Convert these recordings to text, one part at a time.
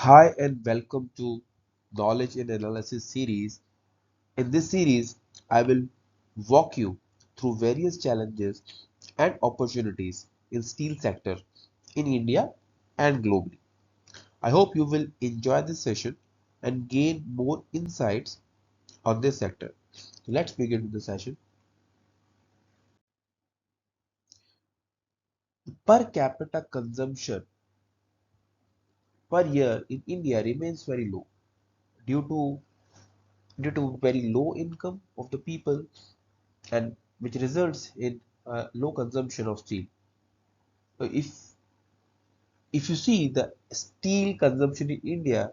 Hi and welcome to Knowledge and Analysis series. In this series, I will walk you through various challenges and opportunities in steel sector in India and globally. I hope you will enjoy this session and gain more insights on this sector. Let's begin with the session. Per capita consumption per year in India remains very low due to very low income of the people and which results in low consumption of steel. So if you see the steel consumption in India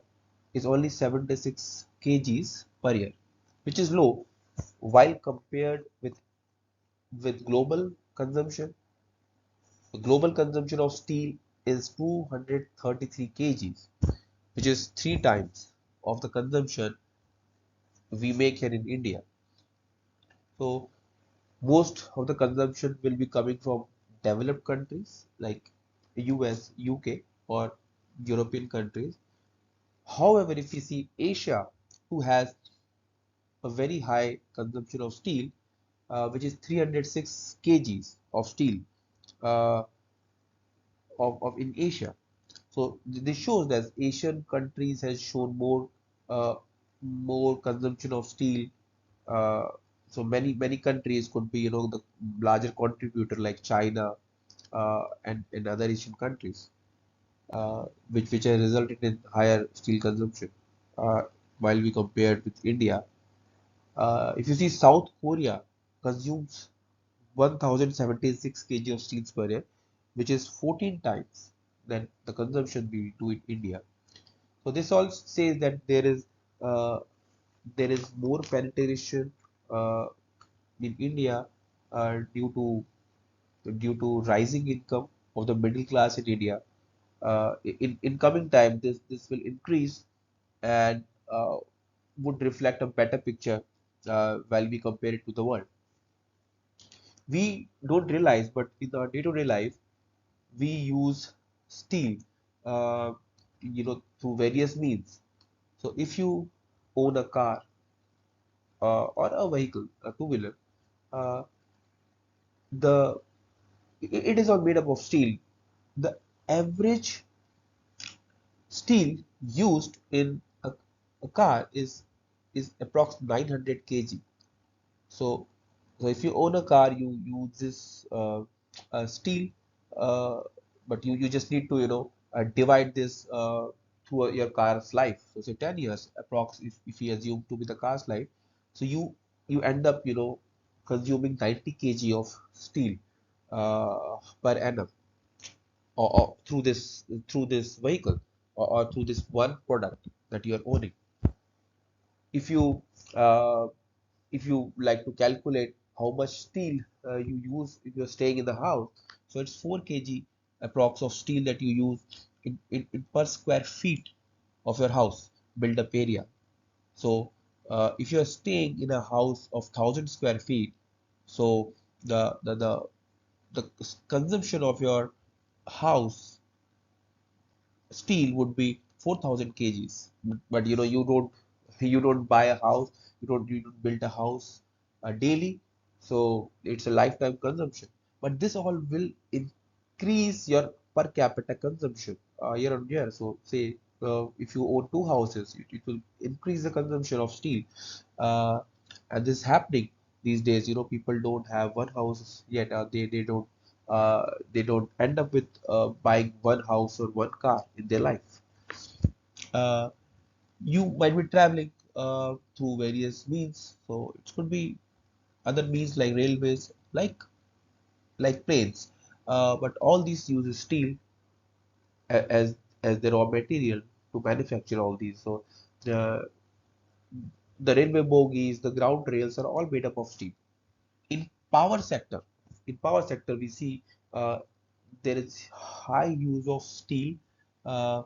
is only 76 kgs per year, which is low while compared with global consumption. The global consumption of steel is 233 kgs, which is three times of the consumption we make here in India. So most of the consumption will be coming from developed countries like US, UK, or European countries. However, if we see Asia, who has a very high consumption of steel, which is 306 kgs of steel uh, of in Asia. So this shows that Asian countries has shown uh, more consumption of steel. Uh, so many countries could be the larger contributor like China and other Asian countries, which has resulted in higher steel consumption uh, while we compared with India. If you see South Korea consumes 1076 kg of steel per year, which is 14 times than the consumption we do in India. So this all says that uh, there is more penetration uh, in India due to rising income of the middle class in India. In coming time, this will increase and would reflect a better picture while we compare it to the world. We don't realize, but in our day-to-day life, we use steel, through various means. So if you own a car or a vehicle, a two-wheeler, uh, the it is all made up of steel. The average steel used in a car is approximately 900 kg. So, so if you own a car, you use this steel, uh, but you just need to divide this through your car's life. So say 10 years approx if you assume to be the car's life, so you end up consuming 90 kg of steel per annum or through this vehicle or through this one product that you are owning. If you uh, if you like to calculate how much steel you use if you're staying in the house, so it's 4 kg approx of steel that you use in per square feet of your house build up area. So if you're staying in a house of 1,000 square feet, so the the the, the consumption of your house steel would be 4,000 kgs. But you don't buy a house, you don't build a house daily, so it's a lifetime consumption. But this all will increase your per capita consumption year on year. So say if you own two houses, it will increase the consumption of steel. Uh, and this is happening these days. People don't have one house yet. Uh, they don't end up with buying one house or one car in their life. Uh, you might be traveling through various means, so it could be other means like railways, like planes. But all these uses steel as the raw material to manufacture all these. So the railway bogies, the ground rails are all made up of steel. In power sector, we see uh, there is high use of steel. Uh,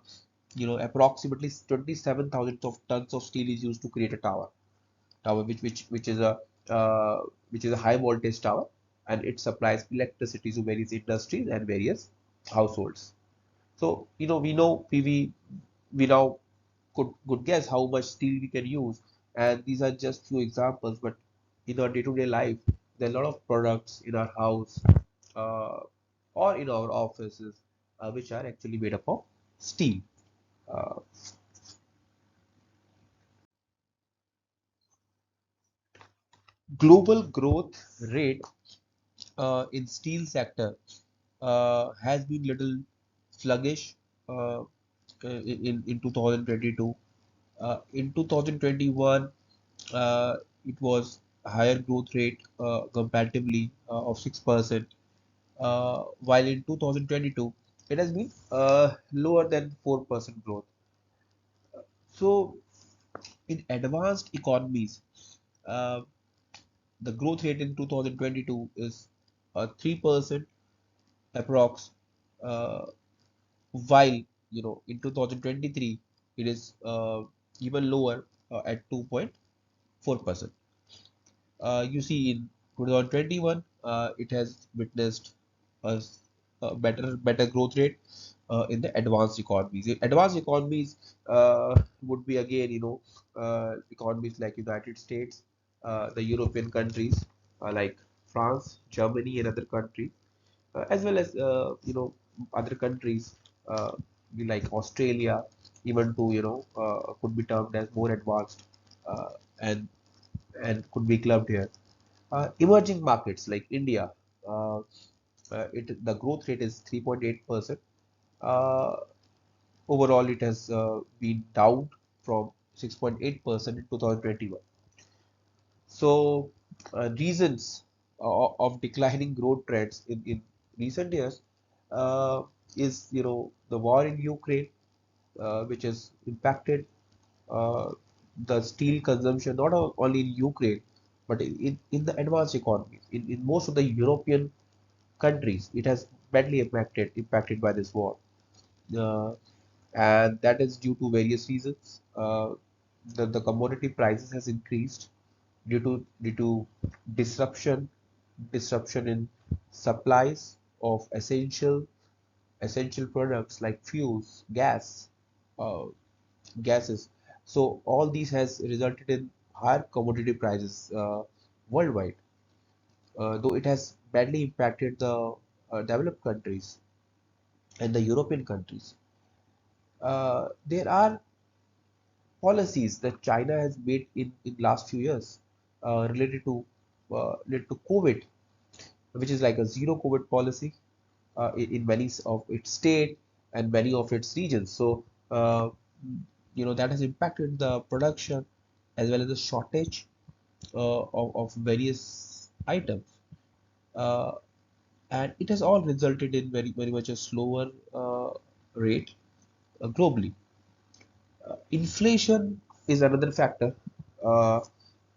approximately 27,000 of tons of steel is used to create a tower uh, which is a high voltage tower, and it supplies electricity to various industries and various households. So we know PV we now could guess how much steel we can use. And these are just few examples, but in our day-to-day life, there are a lot of products in our house uh, or in our offices which are actually made up of steel. Uh, Global growth rate in steel sector has been little sluggish in 2022. In 2021, it was a higher growth rate comparatively of 6%, while in 2022 it has been lower than 4% growth. So, in advanced economies, uh, the growth rate in 2022 is 3% approx, uh, while in 2023 it is even lower at 2.4%. You see, in 2021, it has witnessed a, a better growth rate in the advanced economies. Advanced economies would be again, economies like United States, the European countries like France, Germany, and other countries, as well as other countries uh, like Australia, even to could be termed as more advanced uh, and could be clubbed here. Emerging markets like India, uh, the growth rate is 3.8%. Uh, Overall, it has been down from 6.8% in 2021. So, reasons of declining growth trends in recent years uh, is the war in Ukraine, which has impacted uh, the steel consumption not only in Ukraine but in the advanced economies. In most of the European countries, it has badly impacted by this war, uh, and that is due to various reasons. The commodity prices has increased due to disruption disruption in supplies of essential products like fuels, uh, gases. So all these has resulted in higher commodity prices worldwide, though it has badly impacted the developed countries and the European countries. There are policies that China has made in last few years related to COVID, which is like a zero COVID policy in many of its state and many of its regions. So that has impacted the production as well as the shortage of various items, uh, and it has all resulted in very much a slower rate globally. Inflation is another factor uh,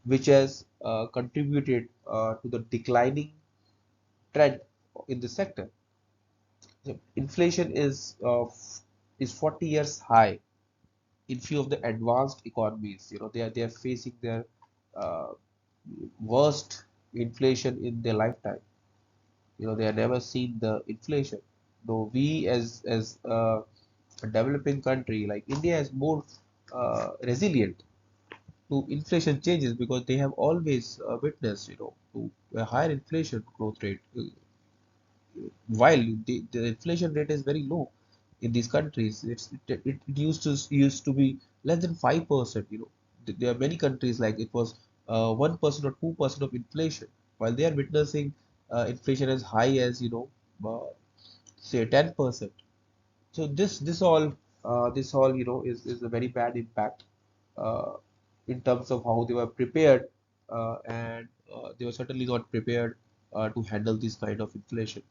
which has contributed to the declining trend in the sector. So inflation is 40 years high in few of the advanced economies. They are facing their uh, worst inflation in their lifetime. They have never seen the inflation. Though we as a developing country like India is more resilient to inflation changes because they have always witnessed to a higher inflation growth rate, while the inflation rate is very low in these countries. It used to be less than 5%. There are many countries like it was 1% or 2% of inflation, while they are witnessing inflation as high as say 10%. So this all is a very bad impact uh, in terms of how they were prepared, and they were certainly not prepared to handle this kind of inflation.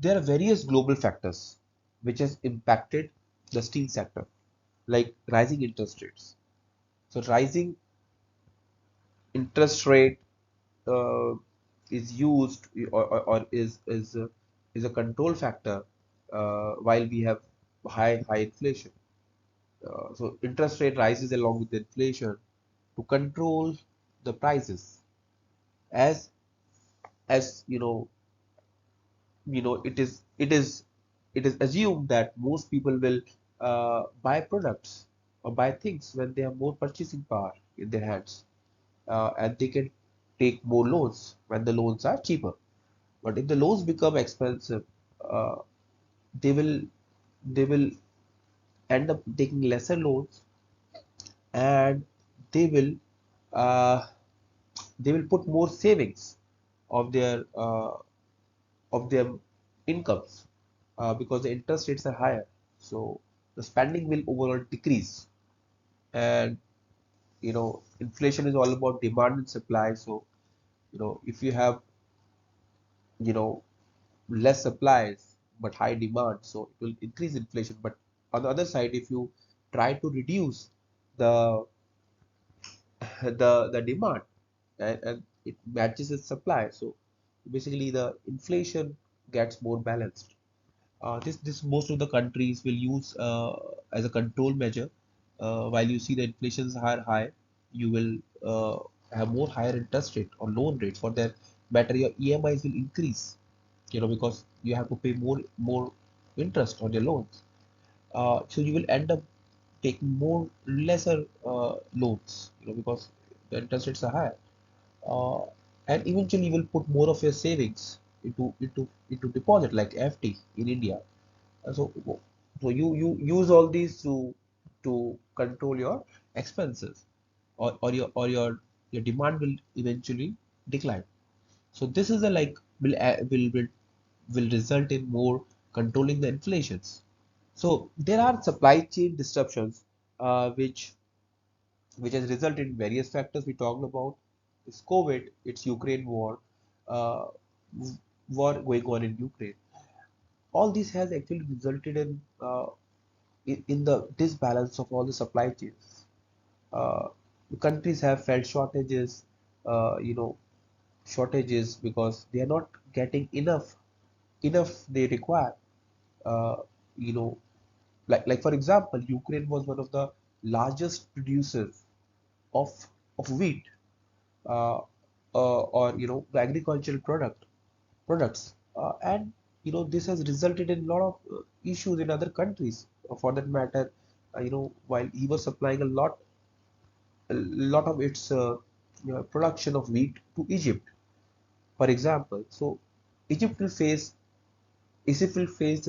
There are various global factors which has impacted the steel sector, like rising interest rates. So rising interest rate uh, is used or is a control factor while we have high inflation. So interest rate rises along with the inflation to control the prices. As it is it is assumed that most people will buy products or buy things when they have more purchasing power in their hands, and they can take more loans when the loans are cheaper. But if the loans become expensive, uh, they will they will end up taking lesser loans, and they will uh, they will put more savings of their incomes, because the interest rates are higher. So the spending will overall decrease. And inflation is all about demand and supply. So if you have you know less supplies but high demand, so it will increase inflation. But on the other side, if you try to reduce the the demand, and it matches its supply, so basically the inflation gets more balanced. This most of the countries will use as a control measure. While you see the inflations are high, you will have more higher interest rate or loan rates for that matter. Your EMIs will increase, because you have to pay more interest on your loans. So you will end up taking more lesser loans, because the interest rates are higher. Uh, and eventually you will put more of your savings into deposit like FD in India. So you use all these to control your expenses, or your demand will eventually decline. So this is a like will result in more controlling the inflations. So there are supply chain disruptions, which has resulted in various factors we talked about. It's COVID, it's Ukraine war, uh, war going on in Ukraine. All this has actually resulted in the disbalance of all the supply chains. Uh, the countries have felt shortages, shortages because they are not getting enough they require. Uh, you know, like for example, Ukraine was one of the largest producers of wheat, uh, or the agricultural products, and this has resulted in a lot of issues in other countries. For that matter, while he was supplying a lot of its production of wheat to Egypt, for example. So Egypt will face Egypt will face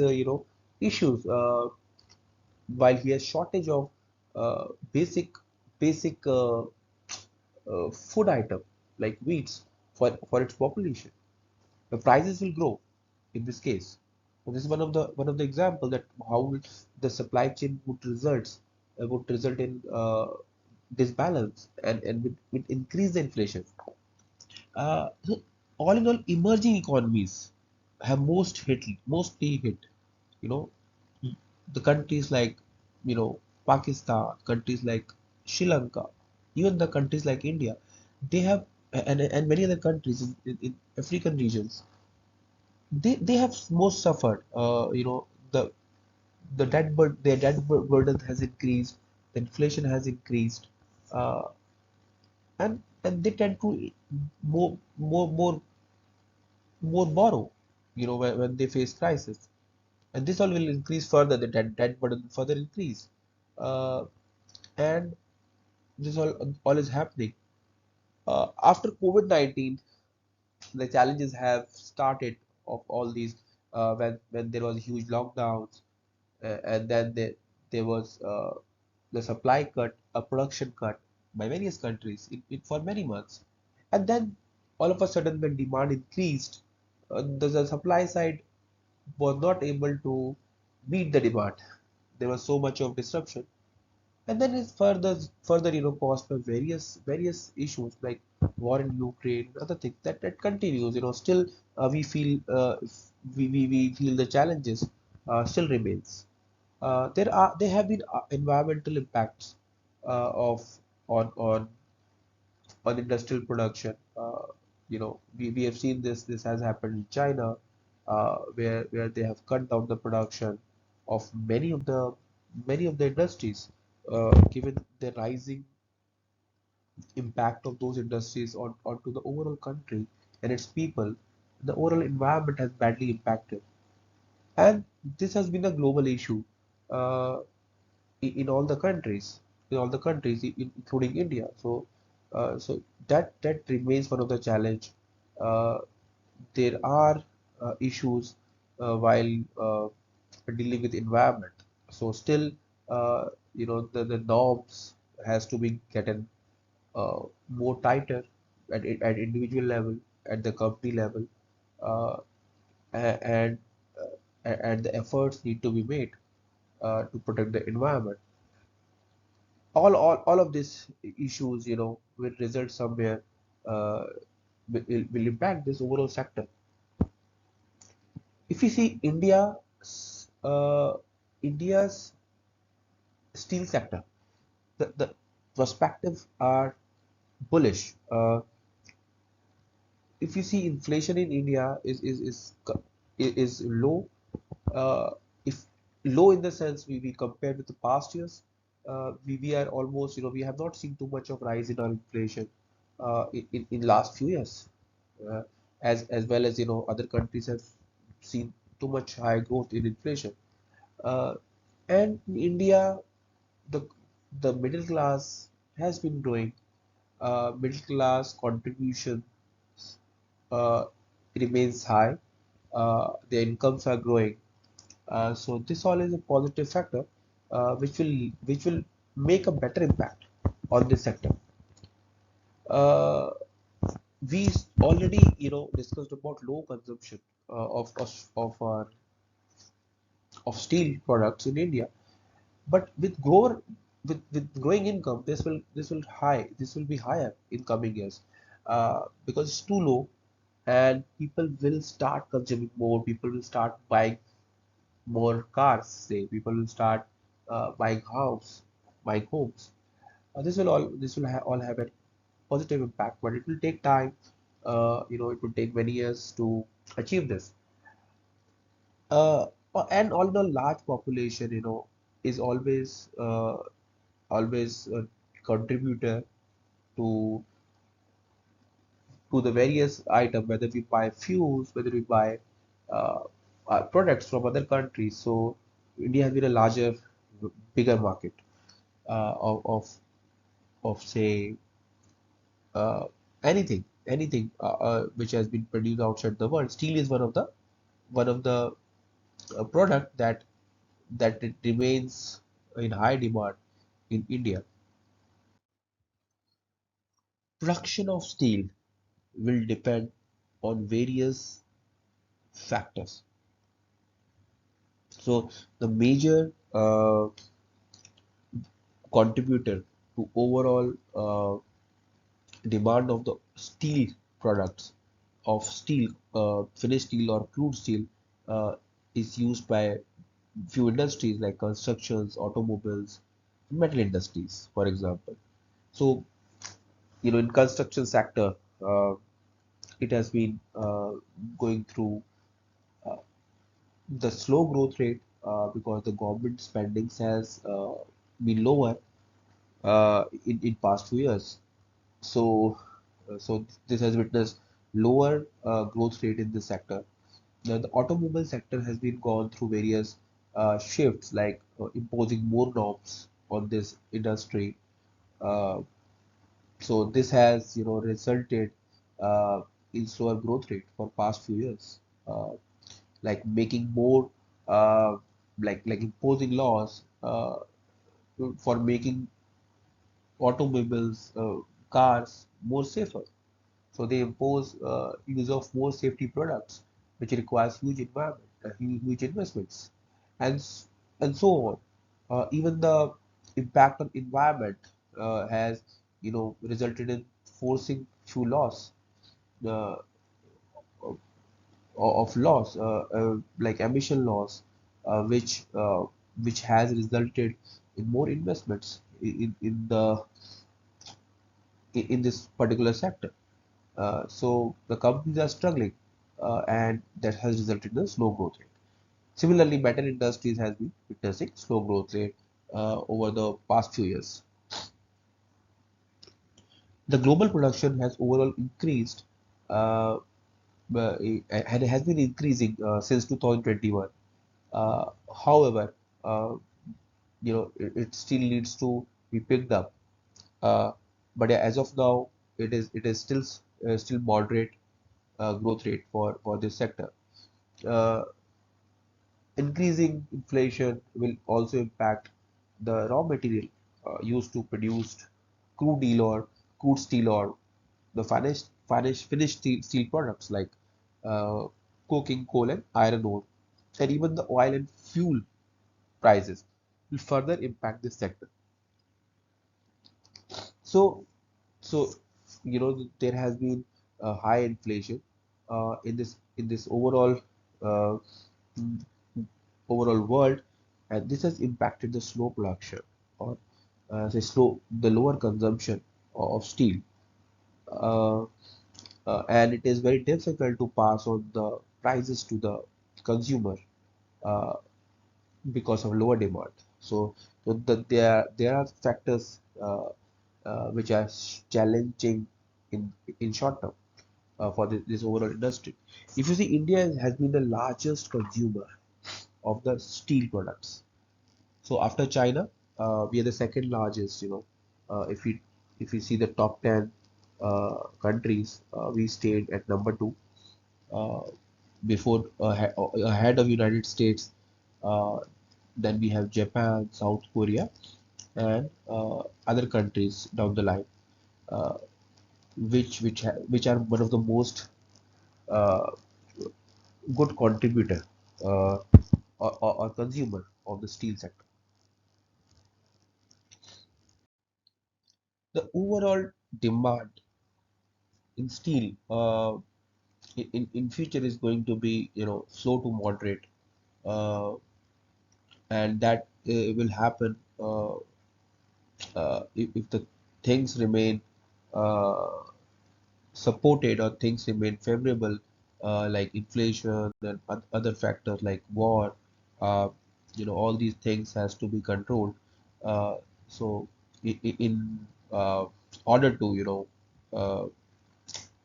issues, while he has shortage of uh, basic basic food item like wheats for its population. The prices will grow in this case. So this is one of the example that how the supply chain would result in disbalance, and would increase the inflation. So all in all, emerging economies have mostly hit. You know, the countries like Pakistan, countries like Sri Lanka, even the countries like India, they have, and many other countries in African regions, they have most suffered. Their burden has increased, the inflation has increased, uh, and they tend to more borrow, when they face crisis, and this all will increase further. The debt burden will further increase, uh, and this all is happening after COVID-19. The challenges have started of all these, when there was huge lockdowns, and then there was the supply cut, a production cut by various countries for many months. And then all of a sudden, when demand increased, the supply side was not able to meet the demand. There was so much of disruption, and then it's further caused by various issues like war in Ukraine, other things that continues. Still, we feel we feel the challenges still remains. There have been environmental impacts of on industrial production. We have seen this has happened in China, where they have cut down the production of many of the industries, given the rising impact of those industries onto the overall country and its people. The overall environment has badly impacted. And this has been a global issue uh, in all the countries, including India. So that remains one of the challenge. Uh, there are issues while dealing with environment. So still, the norms has to be getting more tighter at individual level, at the company level, uh, and and the efforts need to be made to protect the environment. All of these issues, will result somewhere, uh, will impact this overall sector. If you see India's steel sector, the perspectives are bullish. If you see inflation in India is low, uh, if low in the sense we compare with the past years, we are almost, we have not seen too much of rise in our inflation in last few years, uh, as well as other countries have seen too much high growth in inflation. Uh, and in India, the the middle class has been growing. Middle class contribution uh, remains high. Their incomes are growing. So this all is a positive factor, which will make a better impact on this sector. Uh, we already discussed about low consumption of our of steel products in India. But with growing income, this will be higher in coming years, because it's too low, and people will start consuming more. People will start buying more cars. Say people will start buying homes. All have a positive impact, but it will take time. It will take many years to achieve this. Uh, and all the large population, is always a contributor to the various item, whether we buy fuels, whether we buy uh, products from other countries. So India has been a bigger market of say uh, anything which has been produced outside the world. Steel is one of the product that it remains in high demand in India. Production of steel will depend on various factors. So the major contributor to overall demand of the steel products of steel, finished steel or crude steel, uh, is used by few industries like constructions, automobiles, metal industries, for example. So, in construction sector, uh, it has been going through uh, the slow growth rate because the government spendings has been lower in past few years. So this has witnessed lower growth rate in this sector. Now, the automobile sector has been gone through various shifts, like imposing more norms on this industry. Uh, so this has, resulted uh, in slower growth rate for past few years, like making more, uh, like imposing laws for making automobiles, cars more safer. So they impose use of more safety products, which requires huge investments, and and so on. Even the impact on environment has, resulted in forcing few laws uh, of laws, like emission laws, which has resulted in more investments in this particular sector. So the companies are struggling, and that has resulted in a slow growth rate. Similarly, metal industries has been witnessing slow growth rate over the past few years. The global production has overall increased, uh, and it has been increasing since 2021. Uh, However, uh, it still needs to be picked up. Uh, but yeah, as of now, it is still moderate growth rate for this sector. Uh, Increasing inflation will also impact the raw material used to produce crude steel or the finished steel products like uh, coking coal and iron ore, and even the oil and fuel prices will further impact this sector. So, so there has been a high inflation in this uh, mm, overall world, and this has impacted the slow production or say slow the lower consumption of steel, uh, and it is very difficult to pass on the prices to the consumer uh, because of lower demand. There are factors which are challenging in in short term for this overall industry. If you see, India has been the largest consumer of the steel products. So after China, we are the second largest. If we see the top 10 countries, we stayed at number two. Uh, Before ahead of United States, uh, then we have Japan, South Korea, and other countries down the line, uh, which are one of the most uh, good contributor uh, or consumer of the steel sector. The overall demand in steel in future is going to be slow to moderate, uh, and that will happen if the things remain uh, supported or things remain favorable, like inflation and other factors like war. uh, all these things has to be controlled, so in order to uh,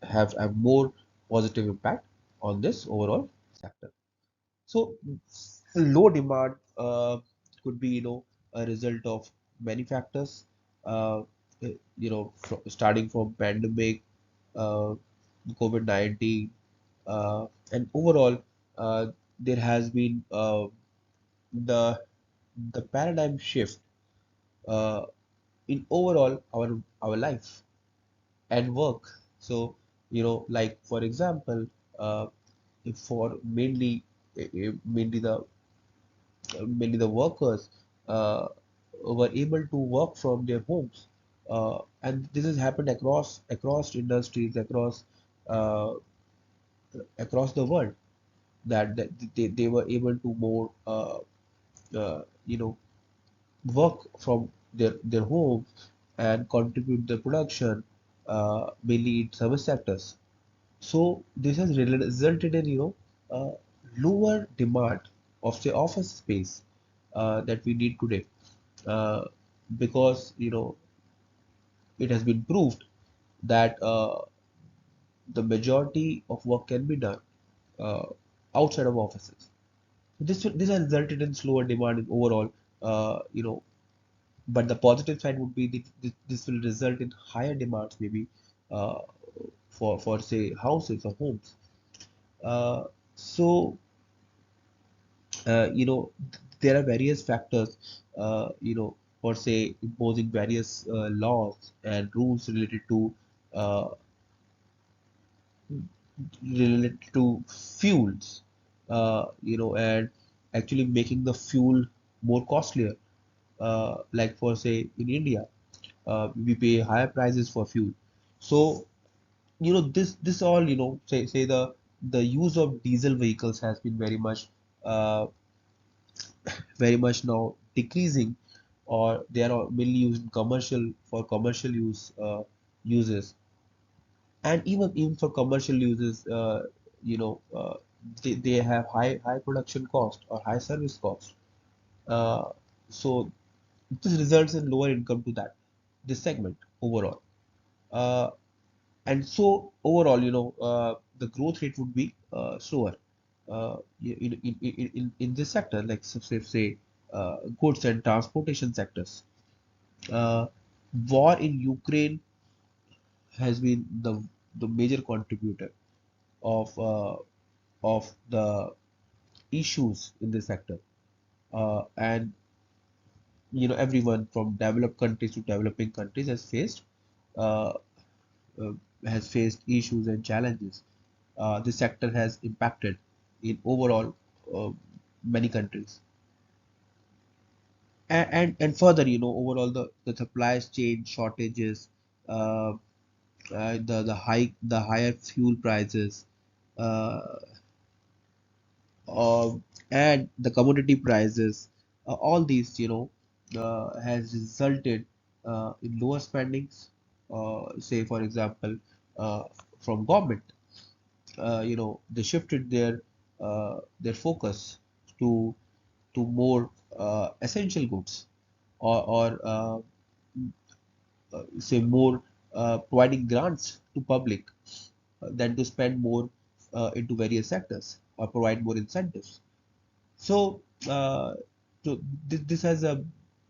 have more positive impact on this overall sector. So low demand could be a result of many factors. Uh, Starting from pandemic, uh, COVID-19, and overall, there has been the the paradigm shift uh, in overall our life and work. So, like for example, if for mainly the workers were able to work from their homes, and this has happened across industries, uh, across the world, that they were able to more uh, you know work from their homes and contribute the production, mainly in service sectors. So this has resulted in uh, lower demand of say office space that we need today, uh, because it has been proved that the majority of work can be done uh, outside of offices. This has resulted in slower demand in overall, but the positive side would be that this will result in higher demands maybe uh, for say houses or homes. Uh, so there are various factors, for say imposing various laws and rules uh, related to fuels, and actually making the fuel more costlier. Like for say in India, we pay higher prices for fuel. So this all say the use of diesel vehicles has been very much now decreasing, or they are mainly used in commercial uses, and even for commercial uses, you know uh, they have high production cost or high service cost. uh, so this results in lower income to that this segment overall. And so overall, the growth rate would be slower. in this sector, like say goods and transportation sectors. Uh, War in Ukraine has been the major contributor of the issues in this sector, and everyone from developed countries to developing countries uh, uh, has faced issues and challenges. This sector has impacted in overall many countries, and further, overall the supply chain shortages, uh, the higher fuel prices, uh, uh, and the commodity prices, all these, has resulted in lower spendings. Say, for example, uh, from government, they shifted their focus to more essential goods, or say more providing grants to public than to spend more into various sectors or provide more incentives. So, this has a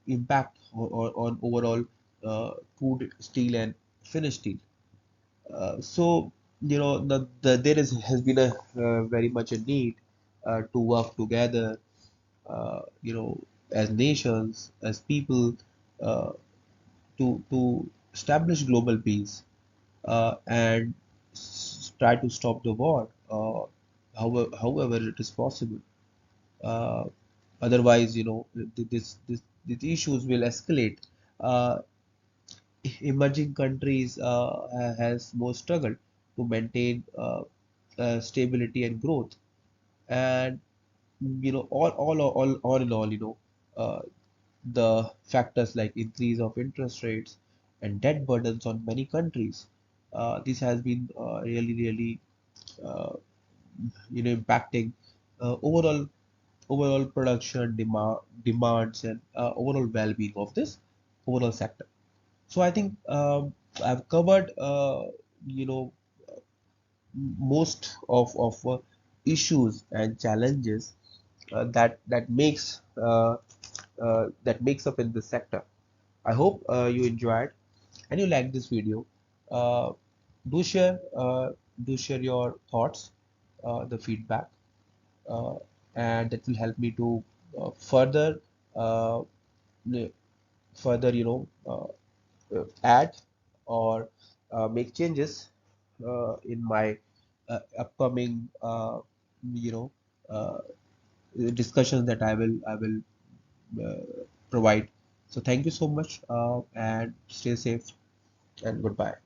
impact on overall crude steel and finished steel. So, there has been a very much a need to work together, as nations, as people, uh, to establish global peace, and try to stop the war, however it is possible. Uh, Otherwise, these issues will escalate. Uh, Emerging countries has more struggle to maintain stability and growth, and all in all, uh, the factors like increase of interest rates and debt burdens on many countries. This has been really uh, impacting overall production demands and overall well-being of this overall sector. So I think I've covered you know most of issues and challenges that makes up in this sector. I hope you enjoyed and you like this video. Uh, do share uh, do share your thoughts, the feedback, uh, and that will help me to further uh, further add or make changes in my upcoming you know uh, discussions that I will provide. So thank you so much, and stay safe and goodbye.